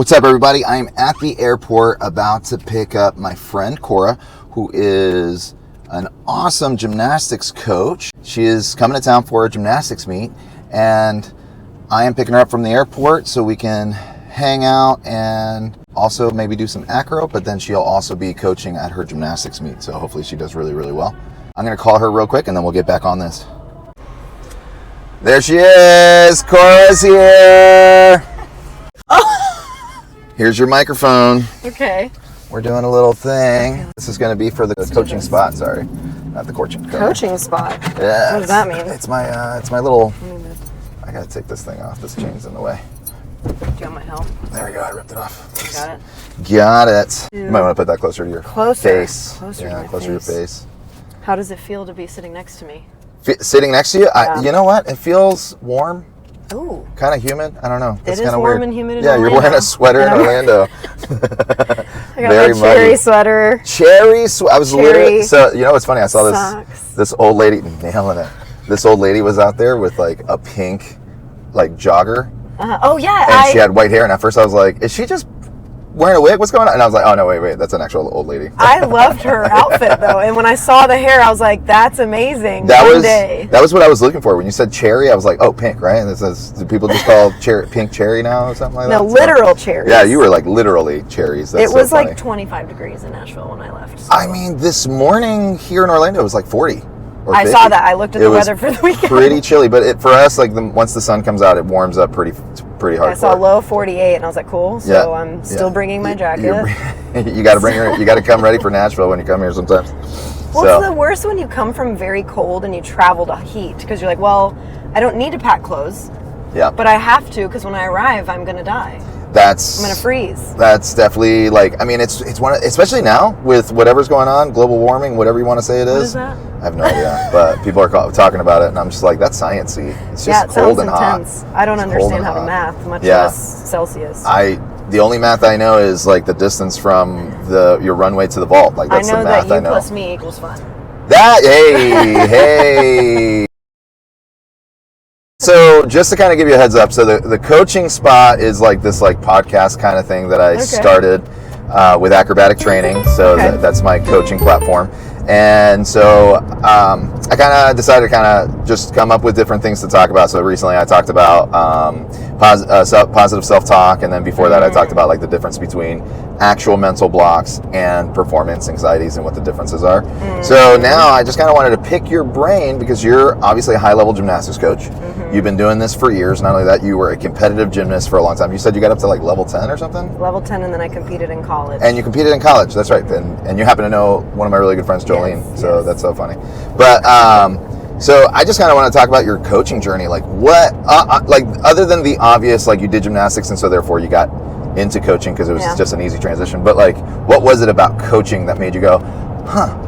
What's up, everybody? I'm at the airport about to pick up my friend Cora, who is an awesome gymnastics coach. She is coming to town for a gymnastics meet, and I am picking her up from the airport so we can hang out and also maybe do some acro, but then she'll also be coaching at her gymnastics meet, so hopefully she does really, really well. I'm going to call her real quick, and then we'll get back on this. There she is! Cora's here! Here's your microphone. Okay. We're doing a little thing. This is going to be for the coaching spot. Sorry, not the coaching. Coaching spot. Yeah. What does that mean? It's my little. I gotta take this thing off. This chain's in the way. Do you want my help? There we go. I ripped it off. Got it. Got it. You might want to put that closer to your face. Closer yeah, to my closer face. to your face. How does it feel to be sitting next to me? Sitting next to you, Yeah. you know what? It feels warm. Ooh. Kind of humid. I don't know. It is kind of warm weird. and humid in Yeah, Orlando. you're wearing a sweater in Orlando. I got my cherry sweater. I was literally, so you know what's funny? I saw this old lady nailing it. This old lady was out there with like a pink like jogger. Oh yeah. And she had white hair, and at first I was like, is she just wearing a wig? What's going on? And I was like, oh no, wait, that's an actual old lady. I loved her outfit though, and when I saw the hair, I was like, that's amazing. That was what I was looking for. When you said cherry, I was like, oh, pink, right? And do people just call pink cherry now or something like that? No, literal cherries. Yeah, you were like literally cherries. That's it was so funny. like 25 degrees in Nashville when I left. So. I mean, this morning here in Orlando it was like 40. I saw that. I looked at the weather for the weekend. Pretty chilly, but for us, like once the sun comes out, it warms up pretty hard. I saw low 48, and I was like, cool. So I'm still bringing my jacket. You got to you got to come ready for Nashville when you come here sometimes. Well, it's the worst when you come from very cold and you travel to heat, because you're like, well, I don't need to pack clothes. Yeah. But I have to, because when I arrive, I'm gonna die. I'm gonna freeze. That's definitely like, I mean, it's one of, especially now with whatever's going on, global warming, whatever you want to say it is. What is that? I have no idea, but people are talking about it, and I'm just like, that's sciencey. It's just cold and intense. hot. I don't understand how to math, much less Celsius. The only math I know is like the distance from your runway to the vault. Like that's the math that I know. Plus me equals fun. Hey. So just to kind of give you a heads up, so the coaching spot is like this like podcast kind of thing that I started with Acrobatic training. So that's my coaching platform. And so I kind of decided to kind of just come up with different things to talk about. So recently I talked about positive self-talk, and then before that I talked about like the difference between actual mental blocks and performance anxieties and what the differences are. So now I just kind of wanted to pick your brain, because you're obviously a high-level gymnastics coach. You've been doing this for years. Not only that, you were a competitive gymnast for a long time. You said you got up to like level 10 or something? Level 10, and then I competed in college. And you competed in college, that's right. And you happen to know one of my really good friends, Jolene. So that's so funny. But so I just kind of want to talk about your coaching journey. Like what, like other than the obvious, like you did gymnastics and so therefore you got into coaching because it was just an easy transition. But like, what was it about coaching that made you go,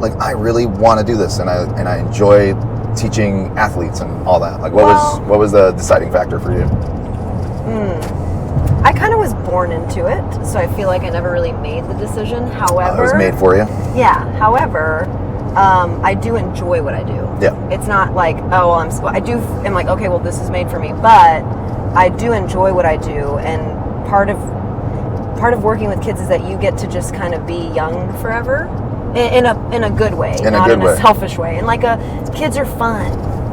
like I really want to do this, and I enjoy teaching athletes and all that? Like what was the deciding factor for you? I kind of was born into it, so I feel like I never really made the decision. However, it was made for you. Yeah. However, I do enjoy what I do. Yeah. It's not like, I'm like, okay, well, this is made for me, but I do enjoy what I do, and part of working with kids is that you get to just kind of be young forever, in a good way, not in a selfish way. And like kids are fun,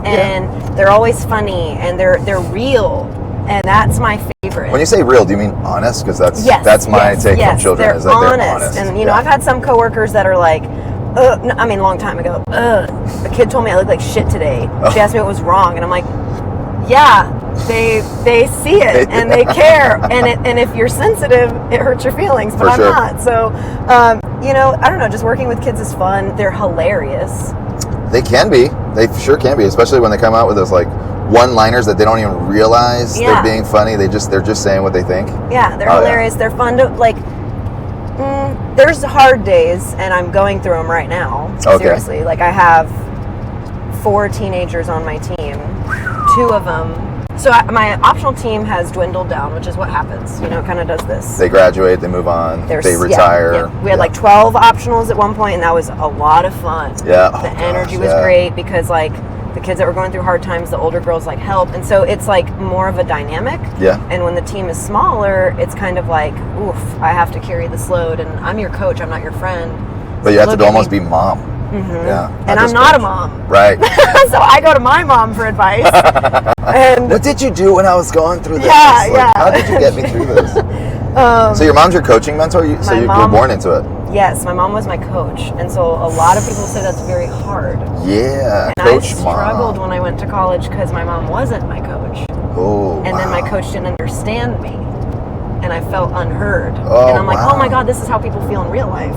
and they're always funny, and they're real, and that's my favorite. When you say real, do you mean honest? Because that's my take from children. Is that they're honest. And I've had some coworkers that are like, a long time ago, a kid told me I look like shit today. She asked me what was wrong, and I'm like, yeah, they see it and they care, and if you're sensitive, it hurts your feelings, but I'm not. So, I don't know, just working with kids is fun. They're hilarious. They can be. They sure can be, especially when they come out with those like one-liners that they don't even realize they're being funny. They're just saying what they think. Yeah, they're hilarious. They're fun to like. There's hard days, and I'm going through them right now. Seriously, like I have 4 teenagers on my team. 2 of them. So my optional team has dwindled down, which is what happens. It kind of does this. They graduate, they move on, they retire. Yeah. We had like 12 optionals at one point, and that was a lot of fun. Yeah. The energy was great because like the kids that were going through hard times, the older girls like help. And so it's like more of a dynamic. Yeah. And when the team is smaller, it's kind of like, oof, I have to carry this load, and I'm your coach, I'm not your friend. But you have to almost be mom. Mm-hmm. Yeah. And I'm not a mom. Right. So I go to my mom for advice. And what did you do when I was going through this? Yeah, like, how did you get me through this? So your mom's your coaching mentor? So you were born into it? Yes, my mom was my coach. And so a lot of people say that's very hard. Yeah, and coach I struggled when I went to college because my mom wasn't my coach. Oh, and then my coach didn't understand me. And I felt unheard. Oh, and I'm like, oh my God, this is how people feel in real life.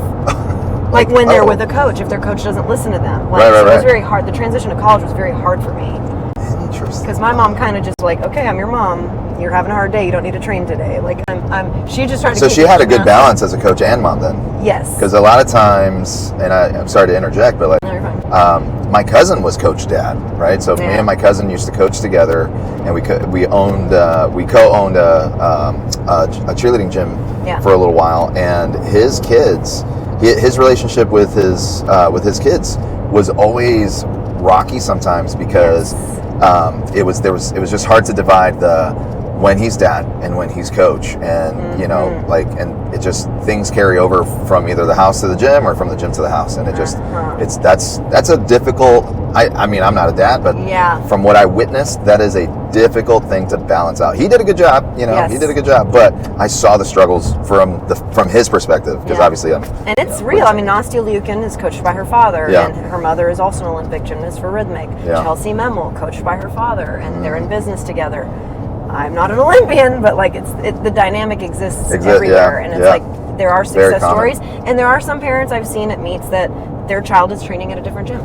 Like when they're with a coach, if their coach doesn't listen to them. Like, so it was very hard. The transition to college was very hard for me. Interesting. Because my mom kind of just like, okay, I'm your mom. You're having a hard day. You don't need to train today. Like she just tried to. So she had a good balance as a coach and mom then. Yes. Because a lot of times, and I'm sorry to interject, but like, no, you're fine. my cousin was coach dad, right? So me and my cousin used to coach together, and we co-owned a cheerleading gym for a little while, and his kids. His relationship with his kids was always rocky sometimes because it was just hard to divide the when he's dad and when he's coach, and you know, like, and it just things carry over from either the house to the gym or from the gym to the house, and it just that's a difficult. I mean, I'm not a dad, but from what I witnessed, that is a difficult thing to balance out. He did a good job, you know. He did a good job, but I saw the struggles from his perspective, because obviously I'm. And it's real. I mean, Nastia Lukin is coached by her father, and her mother is also an Olympic gymnast for rhythmic. Chelsea Memel, coached by her father, and they're in business together. I'm not an Olympian, but like the dynamic exists everywhere, and it's like there are success stories, and there are some parents I've seen at meets that their child is training at a different gym.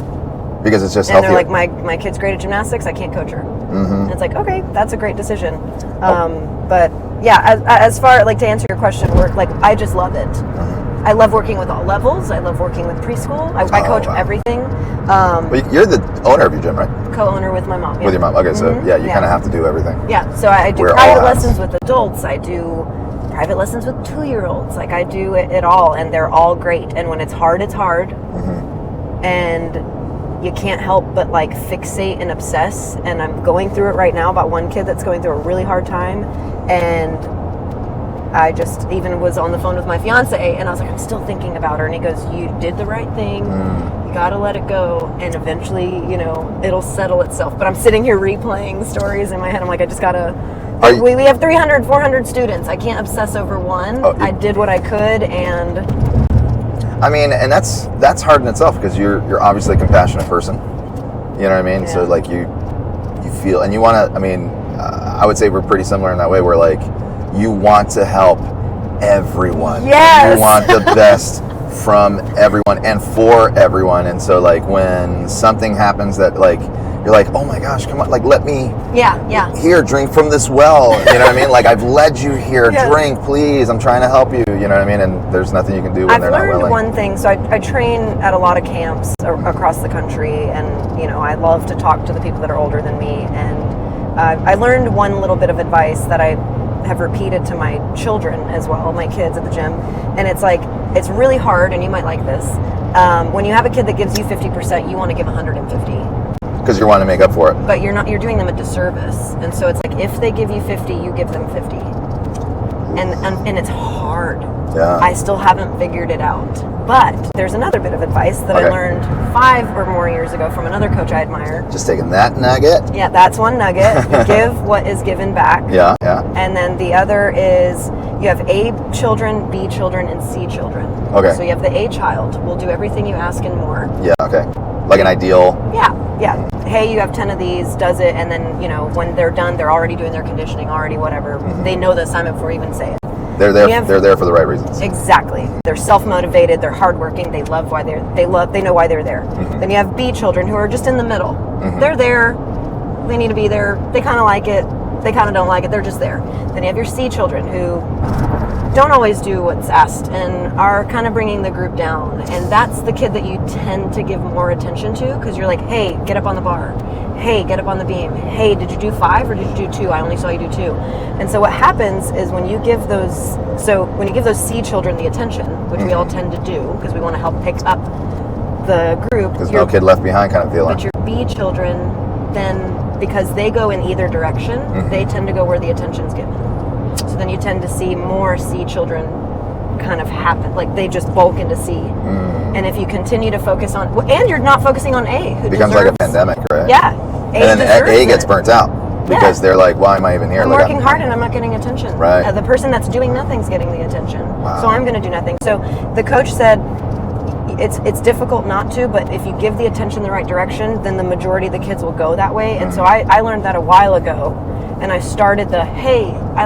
Because it's just healthier. And they're like, my kid's great at gymnastics, I can't coach her. And it's like, okay, that's a great decision. But yeah, as far like to answer your question, like I just love it. I love working with all levels. I love working with preschool. I coach everything. But you're the owner of your gym, right? Co-owner with my mom. With your mom. Okay, so you kind of have to do everything. Yeah, so I do private lessons with adults. I do private lessons with 2-year-olds. Like I do it all, and they're all great. And when it's hard, it's hard. And you can't help but like fixate and obsess. And I'm going through it right now about one kid that's going through a really hard time. And I just even was on the phone with my fiance, and I was like, I'm still thinking about her. And he goes, you did the right thing. You got to let it go. And eventually, you know, it'll settle itself. But I'm sitting here replaying stories in my head. I'm like, I just got to. We have 300, 400 students. I can't obsess over one. I did what I could, and. I mean, and that's hard in itself, because you're obviously a compassionate person. You know what I mean? Yeah. So like you feel, and you want to. I mean, I would say we're pretty similar in that way. Where like you want to help everyone. Yes. You want the best from everyone and for everyone. And so like when something happens that like you're like, oh my gosh, come on, like let me here, drink from this well. You know what I mean? Like I've led you here, drink, please. I'm trying to help you. You know what I mean? And there's nothing you can do when they're not willing. I've learned one thing. So I train at a lot of camps across the country, and you know, I love to talk to the people that are older than me. And I learned one little bit of advice that I have repeated to my children as well, my kids at the gym. And it's like, it's really hard, and you might like this. When you have a kid that gives you 50%, you want to give 150. Because you want to make up for it. But you're doing them a disservice. And so it's like, if they give you 50, you give them 50. And it's hard. Yeah. I still haven't figured it out. But there's another bit of advice that I learned 5 or more years ago from another coach I admire. Just taking that nugget. Yeah, that's one nugget. You give what is given back. Yeah. And then the other is you have A children, B children, and C children. Okay. So you have the A child. Will do everything you ask and more. Yeah, okay. Like an ideal. Yeah. Hey, you have 10 of these, does it, and then, you know, when they're done, they're already doing their conditioning, already whatever. They know the assignment before you even say it. They're there for the right reasons. Exactly. They're self-motivated, they're hardworking, they know why they're there. Then you have B children who are just in the middle. They're there, they need to be there, they kind of like it, they kind of don't like it, they're just there. Then you have your C children who don't always do what's asked and are kind of bringing the group down. And that's the kid that you tend to give more attention to, because you're like, hey, get up on the bar. Hey, get up on the beam. Hey, did you do 5 or did you do 2? I only saw you do 2. And so what happens is when you give those C children the attention, which we all tend to do because we want to help pick up the group. Because no kid left behind kind of feeling. B children, then because they go in either direction, they tend to go where the attention's given. So then you tend to see more C children kind of happen, like they just bulk into C. And if you continue to focus on, and you're not focusing on A, who becomes like a pandemic, right? Yeah. And then A gets burnt out because they're like, why am I even here? I'm working hard and I'm not getting attention. Right. The person that's doing nothing's getting the attention. Wow. So I'm going to do nothing. So the coach said, it's difficult not to, but if you give the attention the right direction, then the majority of the kids will go that way. And so I learned that a while ago, and I started hey, I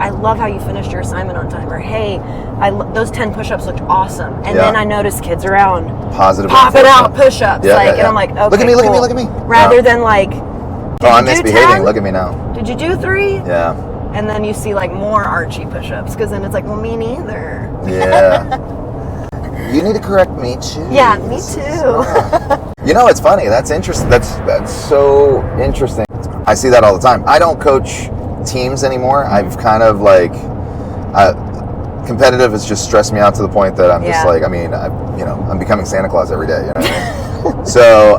love how you finished your assignment on time, or hey, those 10 push-ups looked awesome. And then I noticed kids around positive popping out push-ups, and I'm like, okay, look at me, cool. look at me. Rather than like, I'm misbehaving. Look at me now. Did you do 3? Yeah. And then you see like more Archie push-ups, because then it's like, well, me neither. Yeah. You need to correct me too. Yeah, me too. You know, it's funny. That's interesting. That's so interesting. I see that all the time. I don't coach teams anymore. I've kind of like, competitive has just stressed me out to the point that I'm just like, I mean, I'm becoming Santa Claus every day. You know what I mean? So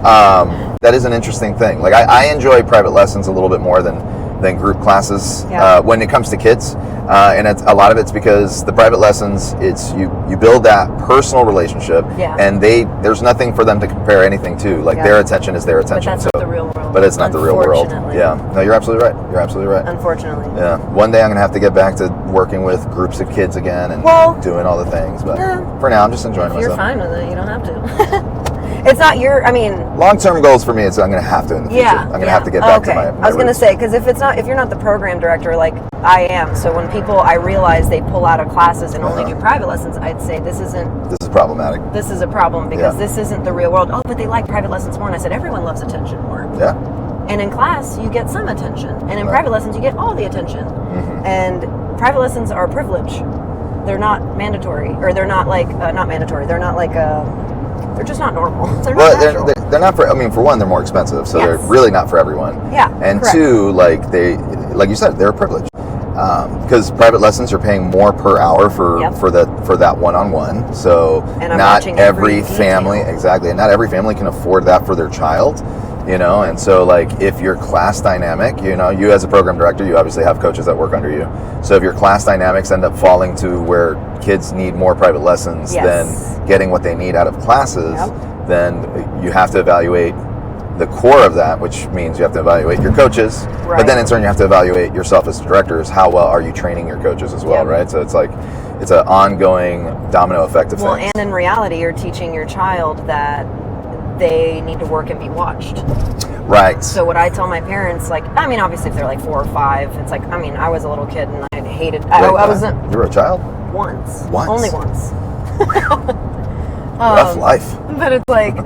that is an interesting thing. Like I enjoy private lessons a little bit more than group classes when it comes to kids. And a lot of it's because the private lessons, it's you build that personal relationship, and there's nothing for them to compare anything to. Like their attention is their attention. But that's not the real world. But it's not the real world. Yeah. No, you're absolutely right. You're absolutely right. Unfortunately. Yeah. One day I'm gonna have to get back to working with groups of kids again and doing all the things. But for now, I'm just enjoying myself. You're fine with it. You don't have to. It's not long-term goals for me. It's I'm going to have to in the future. I'm going to have to get back to my I was going to say, because if you're not the program director like I am, so when I realize they pull out of classes and only do private lessons, I'd say this is problematic. This is a problem because this isn't the real world. Oh, but they like private lessons more. And I said, everyone loves attention more. Yeah. And in class, you get some attention. And in private lessons, you get all the attention. And private lessons are a privilege. They're not mandatory, or they're not like, not mandatory. They're not like they're just not normal. They're not natural. They're not for one, they're more expensive, so they're really not for everyone. Yeah. And correct. 2, like you said, they're a privilege. Because private lessons are paying more per hour for that one-on-one. So not every family and not every family can afford that for their child. You know, and so like if your class dynamic, you as a program director, you obviously have coaches that work under you. So if your class dynamics end up falling to where kids need more private lessons than getting what they need out of classes, then you have to evaluate the core of that, which means you have to evaluate your coaches. Right. But then in turn you have to evaluate yourself as directors. How well are you training your coaches as well, right? So it's like it's an ongoing domino effect of things. And in reality, you're teaching your child that they need to work and be watched. Right. So what I tell my parents, obviously if they're like 4 or 5, it's like, I was a little kid and I hated, I wasn't. You were a child? Once. Only once. Rough life. But it's like,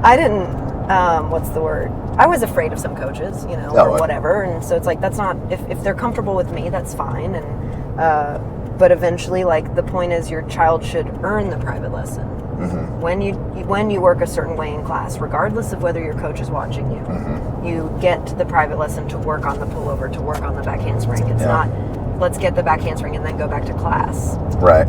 I didn't, what's the word? I was afraid of some coaches, or whatever. And so it's like, that's not, if they're comfortable with me, that's fine. And, but eventually, like, the point is your child should earn the private lesson. When you work a certain way in class, regardless of whether your coach is watching you, you get the private lesson to work on the pullover, to work on the back handspring. It's not, let's get the back handspring and then go back to class. Right.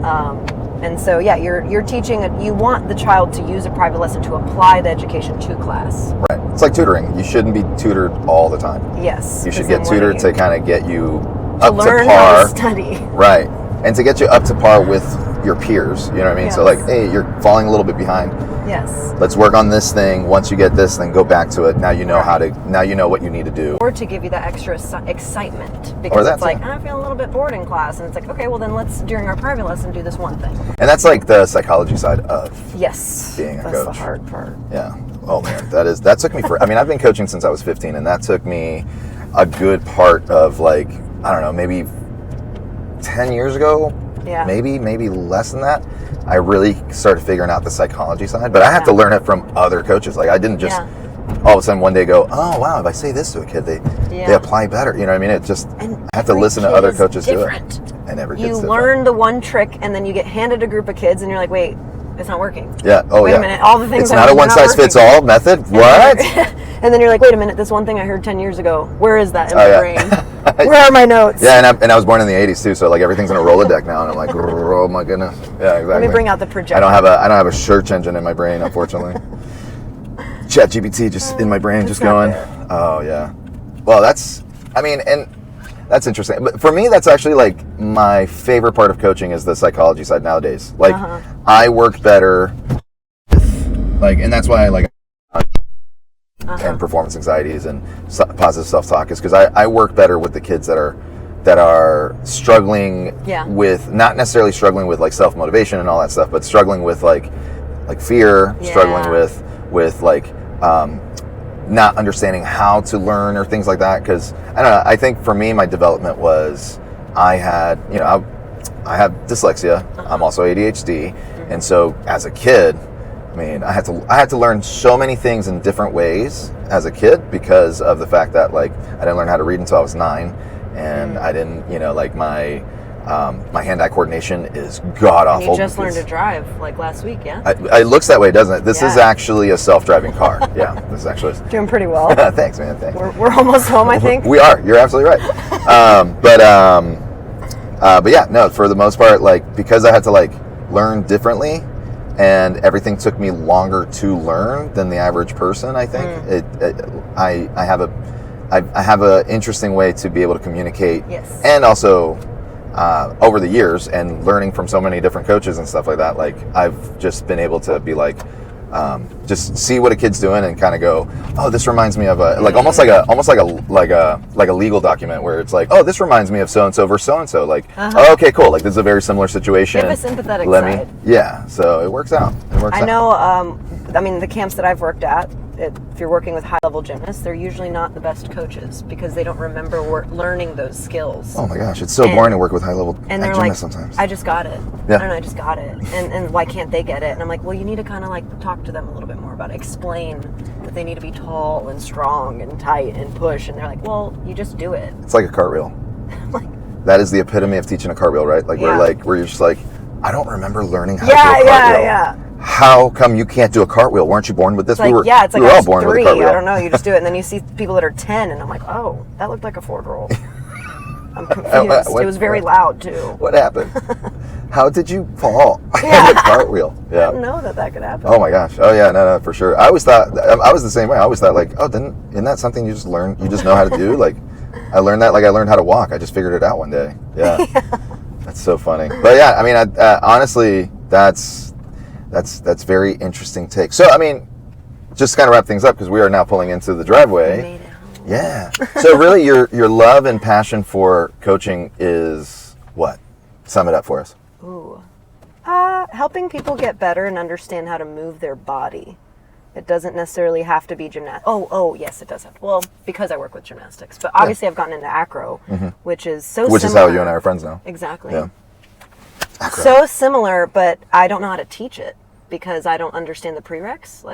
And so, you're teaching you want the child to use a private lesson to apply the education to class. Right. It's like tutoring. You shouldn't be tutored all the time. Yes. You should get tutored to kind of get you up to learn par. How to study. Right. And to get you up to par with your peers, you know what I mean? Yes. So like, hey, you're falling a little bit behind. Yes. Let's work on this thing. Once you get this, then go back to it. Now you know now you know what you need to do. Or to give you that extra excitement. Because it's like, I feel a little bit bored in class. And it's like, okay, well then let's, during our private lesson, do this one thing. And that's like the psychology side of being a coach. That's the hard part. Yeah. Oh man, that took me I've been coaching since I was 15, and that took me a good part of like, I don't know, maybe 10 years ago. Yeah. Maybe less than that. I really started figuring out the psychology side, but I have to learn it from other coaches. Like I didn't just all of a sudden one day go, oh wow, if I say this to a kid, they apply better. You know what I mean? It just I have to listen to other coaches do it. And every kid's different. You learn the one trick, and then you get handed a group of kids, and you're like, wait, it's not working. Yeah. Oh wait a minute. All the things. It's not a one-size-fits-all method. What? And then you're like, wait a minute. This one thing I heard 10 years ago. Where is that in my brain? Where are my notes? Yeah, and I was born in the '80s too, so like everything's in a Rolodex now, and I'm like, oh my goodness. Yeah, exactly. Let me bring out the projector. I don't have a search engine in my brain, unfortunately. ChatGPT just in my brain, just going, oh yeah. Well, that's interesting. But for me, that's actually like my favorite part of coaching is the psychology side nowadays. Like I work better with, like, and that's why I like and performance anxieties and positive self-talk is because I work better with the kids that are struggling with, not necessarily struggling with like self-motivation and all that stuff, but struggling with like fear, struggling with like not understanding how to learn or things like that. Because I don't know, I think for me, my development was I have dyslexia. I'm also ADHD, and so as a kid, I mean, I had to learn so many things in different ways as a kid because of the fact that like I didn't learn how to read until I was 9, and I didn't, like my hand-eye coordination is god-awful. You just learned to drive like last week, yeah? It looks that way, doesn't it? This is actually a self-driving car. Yeah, this is actually doing pretty well. Thanks, man. Thanks. We're almost home, I think. We are. You're absolutely right. But yeah, no. For the most part, like because I had to like learn differently, and everything took me longer to learn than the average person. I think I have a interesting way to be able to communicate, and also. Over the years and learning from so many different coaches and stuff like that, like I've just been able to be like, just see what a kid's doing and kind of go, oh, this reminds me of almost like a legal document where it's like, oh, this reminds me of so and so versus so and so. Like, oh, okay, cool. Like this is a very similar situation. You have a sympathetic side. So it works out. I know. I mean, the camps that I've worked at, if you're working with high-level gymnasts, they're usually not the best coaches because they don't remember learning those skills. Oh my gosh, it's so boring to work with high-level gymnasts like, sometimes. I just got it. Yeah. I don't know, I just got it. And why can't they get it? And I'm like, well, you need to kind of like talk to them a little bit more about it. Explain that they need to be tall and strong and tight and push. And they're like, well, you just do it. It's like a cartwheel. That is the epitome of teaching a cartwheel, right? Like where you're just like, I don't remember learning how to do a cartwheel. Yeah. How come you can't do a cartwheel? Weren't you born with this? It's like, we were all born with a cartwheel. I don't know. You just do it, and then you see people that are 10, and I'm like, oh, that looked like a 4-year-old. I'm confused. It was very loud too. What happened? How did you fall in the cartwheel? Yeah. I didn't know that could happen. Oh my gosh. Oh yeah. No, for sure. I always thought I was the same way. I always thought like, oh, isn't that something you just learn? You just know how to do? Like, I learned that like I learned how to walk. I just figured it out one day. Yeah. That's so funny. But yeah, I mean, honestly, that's very interesting take. So, I mean, just kind of wrap things up because we are now pulling into the driveway. We made it home. Yeah. So really your love and passion for coaching is what? Sum it up for us. Ooh. Helping people get better and understand how to move their body. It doesn't necessarily have to be gymnastics. Oh, yes, it does have to. Well, because I work with gymnastics. But obviously I've gotten into acro, which is so similar. Which is how you and I are friends now. Exactly. Yeah. Acro. So similar, but I don't know how to teach it because I don't understand the prereqs,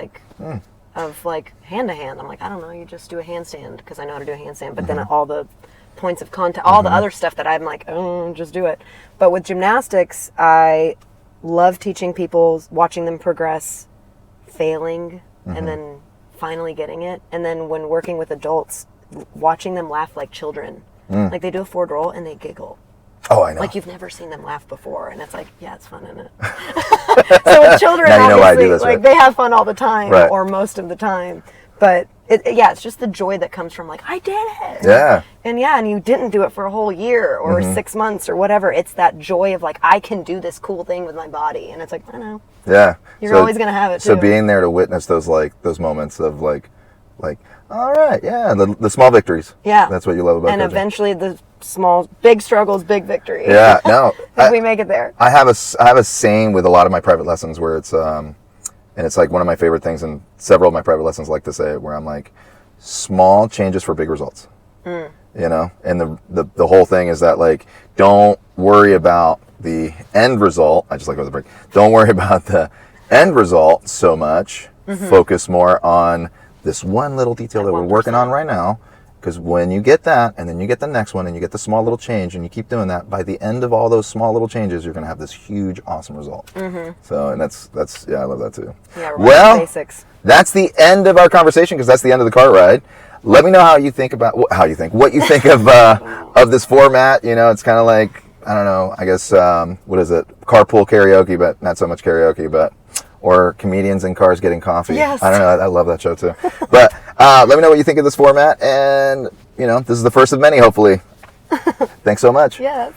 of like hand to hand. I'm like, I don't know, you just do a handstand because I know how to do a handstand, but then all the points of contact, all the other stuff that I'm like, oh, just do it. But with gymnastics, I love teaching people, watching them progress, failing, and then finally getting it. And then when working with adults, watching them laugh like children. Like they do a forward roll and they giggle. Oh, I know. Like you've never seen them laugh before, and it's like, yeah, it's fun, isn't it? So with children, now you know why I do obviously, this, like right? they have fun all the time, Right. or most of the time. But it's just the joy that comes from like, I did it. Yeah. And you didn't do it for a whole year or 6 months or whatever. It's that joy of like, I can do this cool thing with my body, and it's like, I know. Yeah. You're always gonna have it too. So being there to witness those moments of like, all right, yeah, the small victories. Yeah. That's what you love about and coaching. Eventually the big struggles, big victory. Yeah, no. If we make it there. I have a saying with a lot of my private lessons where it's and it's like one of my favorite things, and several of my private lessons like to say it, where I'm like, small changes for big results. You know, and the whole thing is that like, don't worry about the end result. I just like over the break. Don't worry about the end result so much. Focus more on this one little detail that we're working on right now. Because when you get that, and then you get the next one, and you get the small little change, and you keep doing that, by the end of all those small little changes, you're going to have this huge, awesome result. So, and that's I love that too. Yeah, well, basics. That's the end of our conversation, because that's the end of the car ride. Let me know what you think of this format. You know, it's kind of like, I don't know, I guess, what is it? Carpool karaoke, but not so much karaoke, but or comedians in cars getting coffee. Yes. I don't know. I love that show too. But let me know what you think of this format. And, this is the first of many, hopefully. Thanks so much. Yes.